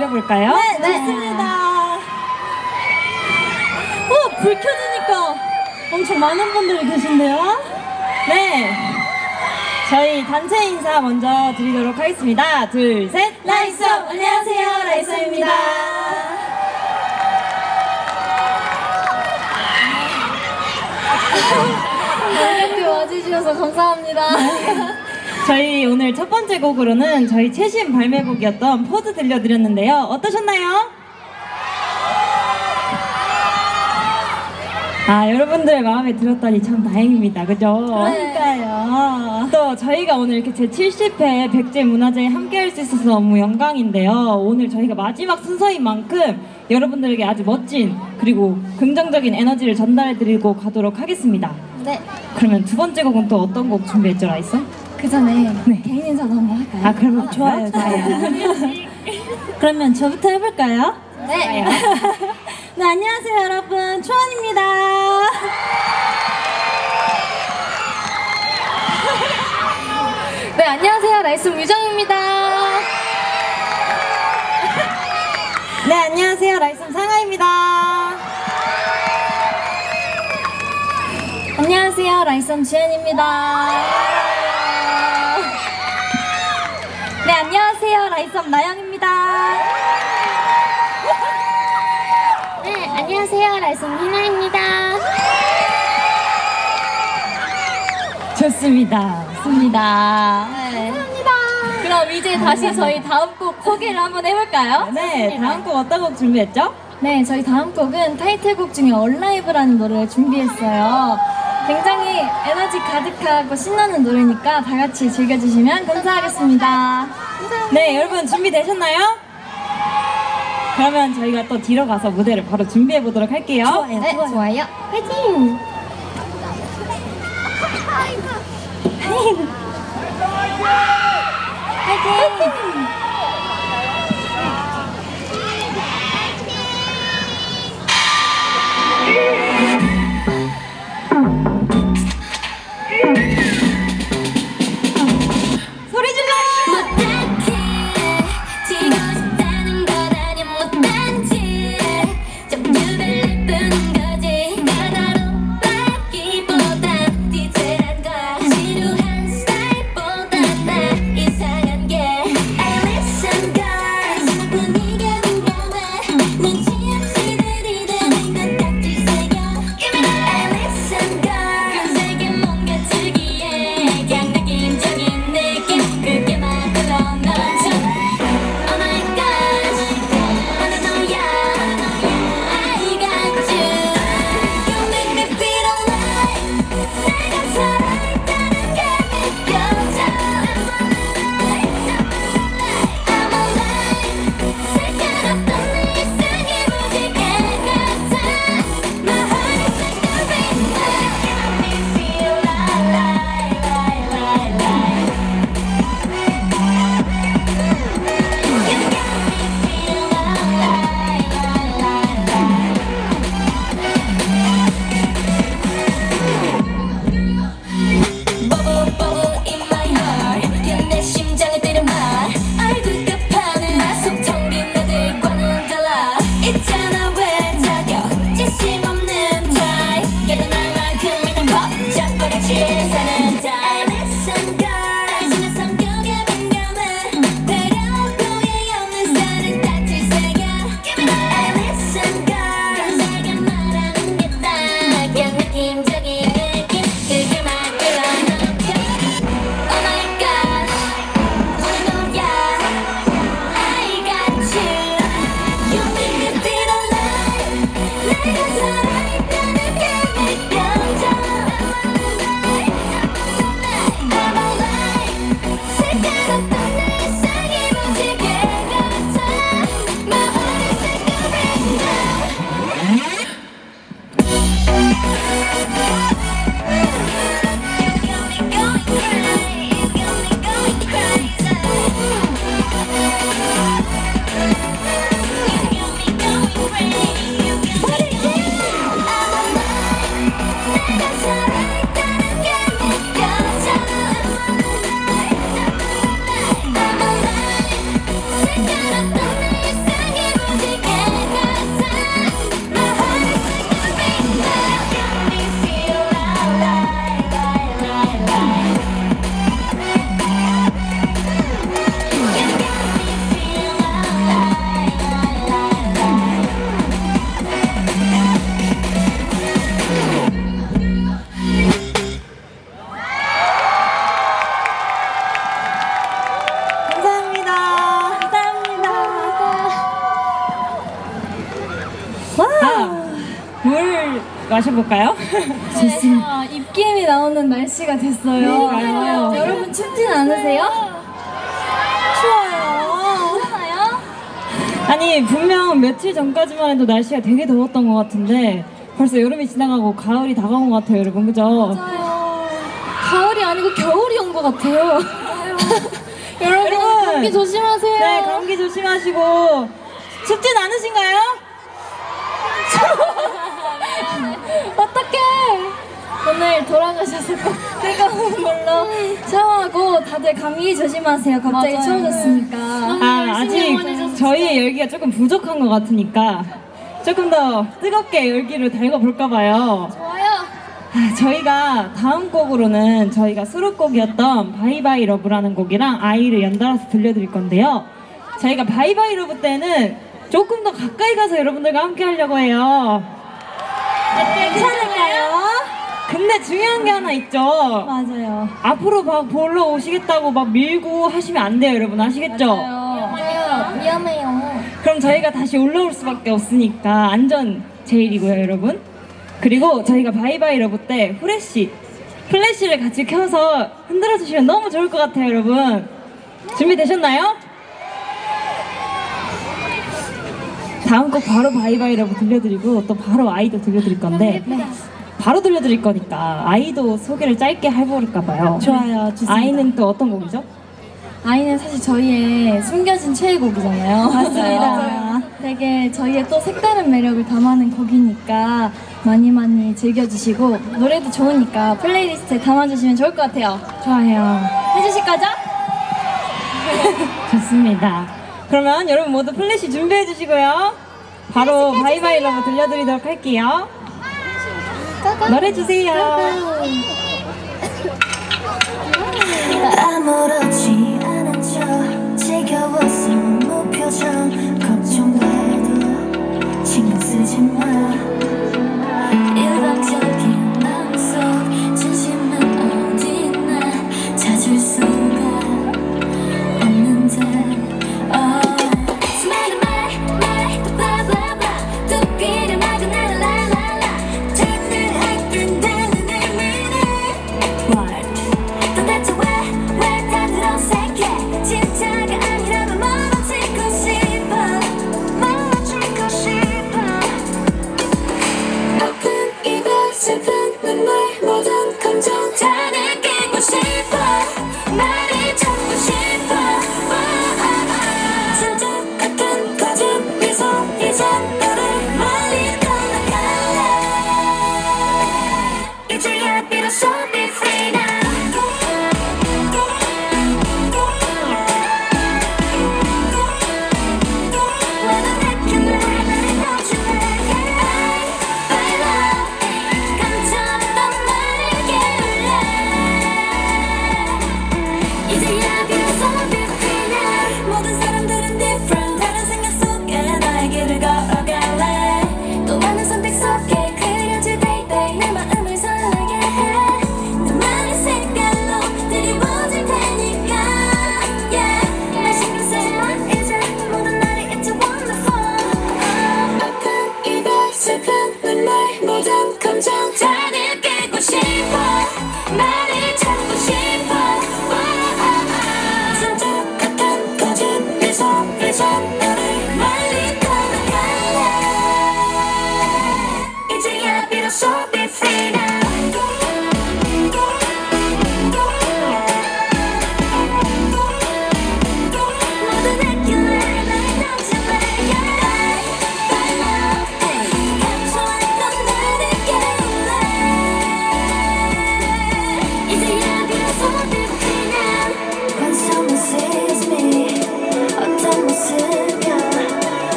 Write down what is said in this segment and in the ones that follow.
드려볼까요? 네, 좋습니다. 불 켜지니까 엄청 많은 분들이 계신데요? 네. 저희 단체 인사 먼저 드리도록 하겠습니다. 둘, 셋. 라이소! 안녕하세요, 라이소입니다. 이렇게 와주셔서 감사합니다. 저희 오늘 첫 번째 곡으로는 저희 최신 발매곡이었던 포즈 들려드렸는데요. 어떠셨나요? 여러분들의 마음에 들었다니 참 다행입니다. 그죠? 그러니까요. 또 저희가 오늘 이렇게 제70회 백제문화제에 함께할 수 있어서 너무 영광인데요. 오늘 저희가 마지막 순서인 만큼 여러분들에게 아주 멋진 그리고 긍정적인 에너지를 전달해드리고 가도록 하겠습니다. 네. 그러면 두 번째 곡은 또 어떤 곡 준비했죠, 라이서? 그 전에 네. 개인 인사도 한번 할까요? 그러면 좋아요. 그러면 저부터 해볼까요? 네. 네, 안녕하세요 여러분, 초원입니다. 네, 안녕하세요. 라이스 유정입니다. 네, 안녕하세요. 라이슨 상아입니다. 안녕하세요. 라이썸 지연입니다. 네, 안녕하세요 라이썸 나영입니다. 네, 안녕하세요. 라이썸 희나입니다. 좋습니다. 좋습니다. 네. 그럼 이제 다시 저희 다음 곡 소개를 한번 해볼까요? 네, 다음 곡 어떤 곡 준비했죠? 네, 저희 다음 곡은 타이틀곡 중에 얼라이브라는 노래를 준비했어요. 굉장히 에너지 가득하고 신나는 노래니까 다 같이 즐겨주시면 감사하겠습니다. 네, 여러분 준비되셨나요? 그러면 저희가 또 뒤로 가서 무대를 바로 준비해 보도록 할게요. 좋아요. 네, 좋아요. 화이팅! 소리 질러! 지루한 스타일보다 나 이상한 게 I 물 마셔볼까요? 좋습니다. 입김이 나오는 날씨가 됐어요. 맞아요. 여러분 춥진 않으세요? 추워요. 추워요? 아니 분명 며칠 전까지만 해도 날씨가 되게 더웠던 것 같은데 벌써 여름이 지나가고 가을이 다가온 것 같아요, 여러분. 그죠? 맞아요. 가을이 아니고 겨울이 온 것 같아요. 여러분 감기 조심하세요. 네, 감기 조심하시고 춥진 않으신가요? 어떡해! 오늘 돌아가셔서 꼭 뜨거운 물로 샤워하고 다들 감기 조심하세요. 갑자기 맞아요. 추워졌으니까. 아직 저희의 열기가 조금 부족한 것 같으니까 조금 더 뜨겁게 열기를 달궈볼까봐요. 좋아요. 저희가 다음 곡으로는 저희가 수록곡이었던 바이바이 러브라는 곡이랑 아이를 연달아서 들려드릴 건데요. 저희가 바이바이 러브 때는 조금 더 가까이 가서 여러분들과 함께 하려고 해요. 괜찮을까요? 근데 중요한 게 하나 있죠. 맞아요. 앞으로 막 보러 오시겠다고 막 밀고 하시면 안 돼요, 여러분. 아시겠죠? 위험해요. 그럼 저희가 다시 올라올 수밖에 없으니까 안전 제일이고요, 여러분. 그리고 저희가 바이바이 러브 때 플래시를 같이 켜서 흔들어 주시면 너무 좋을 것 같아요, 여러분. 준비되셨나요? 다음 곡 바로 바이바이 러브 들려드리고 또 바로 아이도 들려드릴 건데 바로 들려드릴 거니까 아이도 소개를 짧게 해볼까 봐요. 좋아요. 좋습니다. 아이는 또 어떤 곡이죠? 아이는 사실 저희의 숨겨진 최애곡이잖아요. 맞습니다. 되게 저희의 또 색다른 매력을 담아낸 곡이니까 많이 즐겨주시고 노래도 좋으니까 플레이리스트에 담아주시면 좋을 것 같아요. 좋아요. 해주실 거죠? 좋습니다. 그러면 여러분 모두 플래시 준비해 주시고요. 바로 바이바이 러브 들려드리도록 할게요. 노래 주세요. 아무렇지 않은 척 지겨워서 무표정 걱정돼도 신경 쓰지 마 일방적인 마음속 진심은 어디 있나 찾을 수가 없는데 스마일 말 blah blah blah 또 귀를 막아 라라라라 turn up and down 내 미래 what 도대체 왜 다들 어색해 진짜가 아니라면 멀어지고 싶어 멀어지고 싶어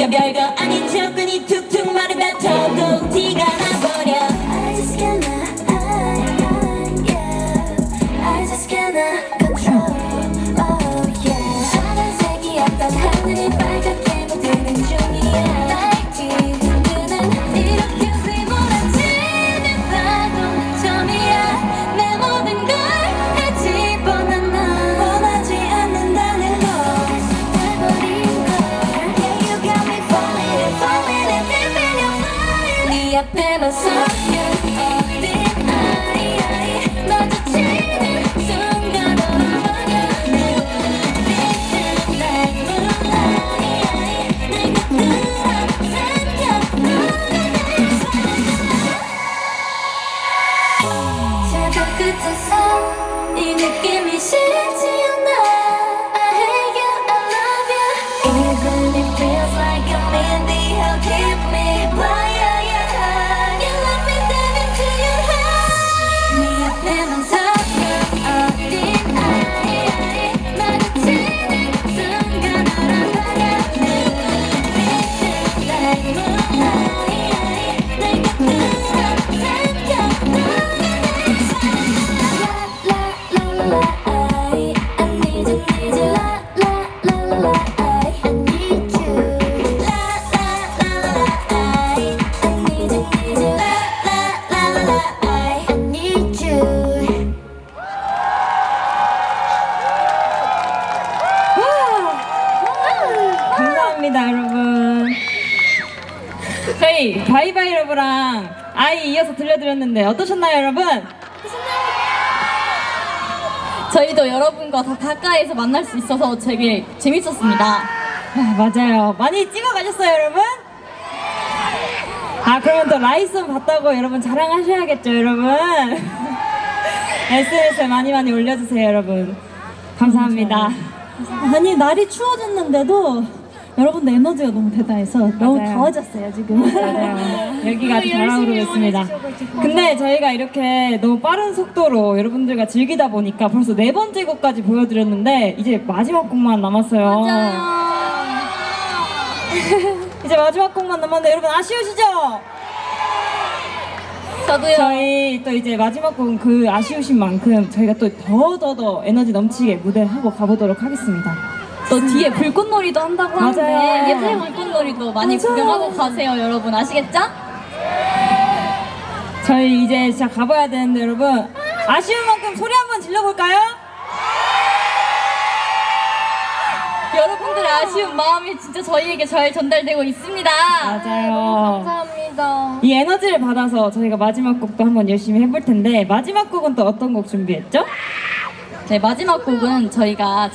네가 별거 아닌 척근이 툭툭 말을 뱉어도 티가 나버려 I just cannot I just cannot control oh yeah 파란색이 어떤 하늘이 빨갛게 물드는 중이야 날지 눈은 이렇게 휘몰아치는 파도 처음이야 내 모든 걸 다 집어넣어 넌 원하지 않는다는 걸 널버린 걸 Yeah you got me falling and falling and deep in your fire 네 앞에만 서면 어딘 아이 마주치는 순간 얼어버려 내 눈빛은 날 몰라 내가 끌어당겨 너가 날 사랑해 저저 끝에서 이 느낌이 싫지 않아 I hate you, I love you Even it feels like I'm in the hell keep me fire You let me dive into your heart 네 앞에만 서면 어딘 아이 마주치는 순간 얼어버려 내 눈빛은 날 몰라 내가 끌어당겨 너가 날 사랑해 I need you, need you I need you I need you, need you I need you 감사합니다 여러분. 저희 바이바이러브랑 아이 이어서 들려드렸는데 어떠셨나요 여러분? 저희도 여러분과 더 가까이서 만날 수 있어서 되게 재밌었습니다. 맞아요. 많이 찍어가셨어요 여러분? 아 그러면 또 라이썸 봤다고 여러분 자랑하셔야겠죠 여러분? SNS에 많이 올려주세요 여러분. 감사합니다. 아니 날이 추워졌는데도 여러분들 에너지가 너무 대단해서 너무 맞아요. 더워졌어요 지금. 맞아요. 여기가 아주 잘 나오고 있습니다. 근데 저희가 이렇게 너무 빠른 속도로 여러분들과 즐기다 보니까 벌써 4번째 곡까지 보여드렸는데 이제 마지막 곡만 남았어요. 이제 마지막 곡만 남았는데 여러분 아쉬우시죠? 저도요. 저희 또 이제 마지막 곡은 그 아쉬우신 만큼 저희가 또 더 에너지 넘치게 무대하고 가보도록 하겠습니다. 또 뒤에 불꽃놀이도 한다고 맞아요. 하는데 예술 불꽃놀이도 많이 구경하고 가세요 여러분 아시겠죠? 저희 이제 진짜 가봐야 되는데 여러분 아쉬운 만큼 소리 한번 질러볼까요? 여러분들의 아쉬운 마음이 진짜 저희에게 잘 전달되고 있습니다. 맞아요. 감사합니다. 이 에너지를 받아서 저희가 마지막 곡도 한번 열심히 해볼 텐데 마지막 곡은 또 어떤 곡 준비했죠? 네, 마지막 곡은 제가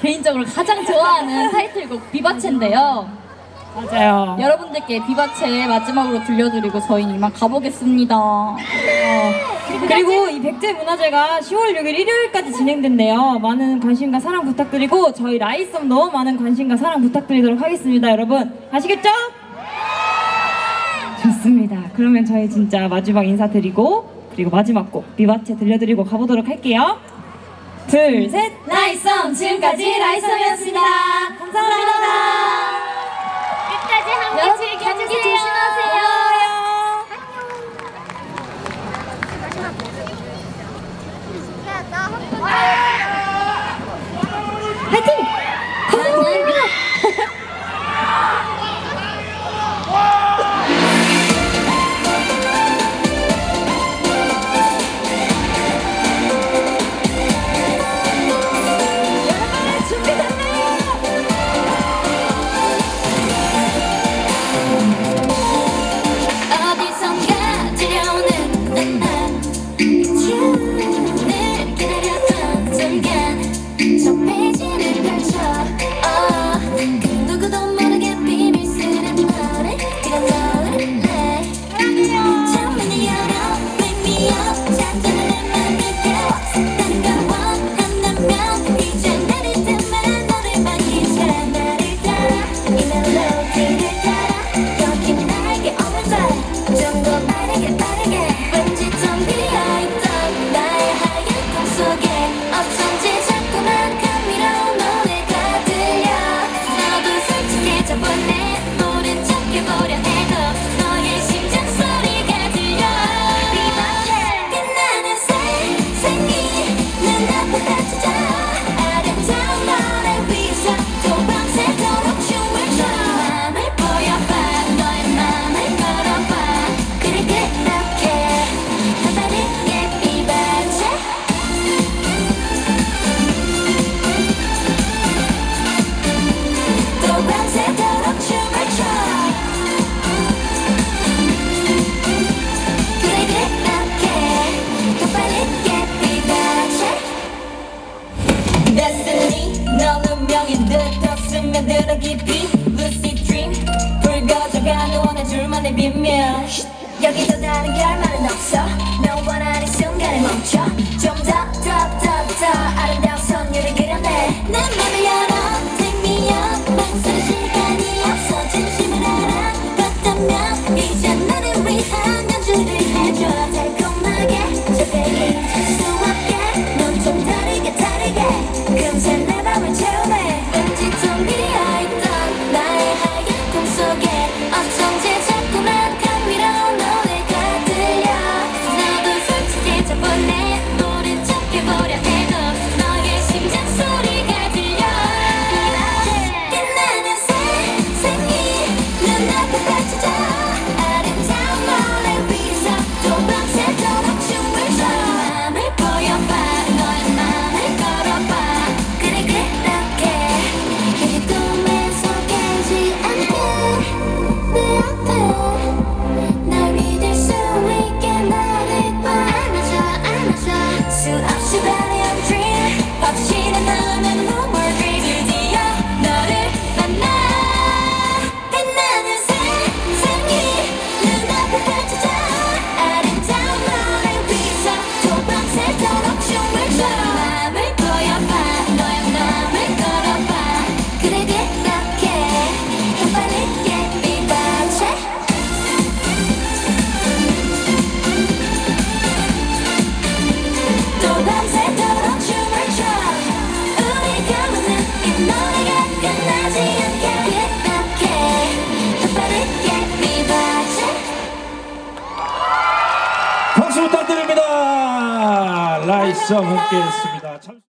개인적으로 가장 좋아하는 타이틀곡 비바체인데요. 맞아요. 여러분들께 비바체 마지막으로 들려드리고 저희는 이만 가보겠습니다. 그리고 이 백제문화제가 10월 6일 일요일까지 진행된대요. 많은 관심과 사랑 부탁드리고 저희 라이썸도 많은 관심과 사랑 부탁드리도록 하겠습니다. 여러분 아시겠죠? 좋습니다. 그러면 저희 진짜 마지막 인사드리고 그리고 마지막 곡 비바체 들려드리고 가보도록 할게요. 둘, 셋! 라이썸 지금까지 라이썸이었습니다 감사합니다 끝까지 함께 즐겨주세요 조심하세요. 어디선가 들려오는 늘 기다렸던 순간 저 페이지를 펼쳐 그 누구도 모르게 비밀스런 말을 이런 노래를 Tell me the other, wake me up 잠깐만 내 맘을 깨워 다른 걸 원한다면 이제 내릴 때만 너를 맡기자 나를 따라 이 멜로디를 따라 여기 나에게 오는 날 좀 더 빠르게 왠지 텅 비어있던 나의 하얀 꿈속에 어쩐지 자꾸만 감미로운 노래가 들려 너도 솔직해져 볼래 우리만의 비밀 여기도 다른 결말은 없어 너 원하는 순간에 멈춰 좀 더 아름다운 선율을 그려내 내 맘을 열어 Take me up 망설일 시간이 없어 진심을 알아봤다면 이제 나를 위한 연주를 해줘 달콤하게 저대로 잊을 수 없게 넌 좀 다르게 금세 내 맘을 채우네 왠지 텅 비어있던 나의 하얀 꿈속에 어쩐지 자꾸만 감미로운 노래가 들려 너도 솔직해져볼래 모른 척 해보려 해도 너의 심장 소리가 들려 빛나는 세상이 눈앞에 펼쳐져 아름다운 노래 위에서 또 밤새도록 춤을 춰 맘을 보여봐 너의 맘을 걸어봐 그래 그렇게 이 꿈에서 깨지 않게 내 앞에 날 믿을 수 있게 나를 봐 안아줘 수없이 바래온 dream 확실한 너는 no more dream 드디어 너를 만나 빛나는 세상이 눈앞에 펼쳐져 아름다운 노래 위에서 또 밤새도록 춤을 춰 맘을 보여봐 너의 맘을 걸어봐 그래 그렇게 더 빠르게 비바체 또 밤새도록 춤을 춰 우리가 묻는 이 노래가 끝나지 않게 그렇게 더 빠르게 비바체 박수 부탁드립니다. 라이스 함께했습니다.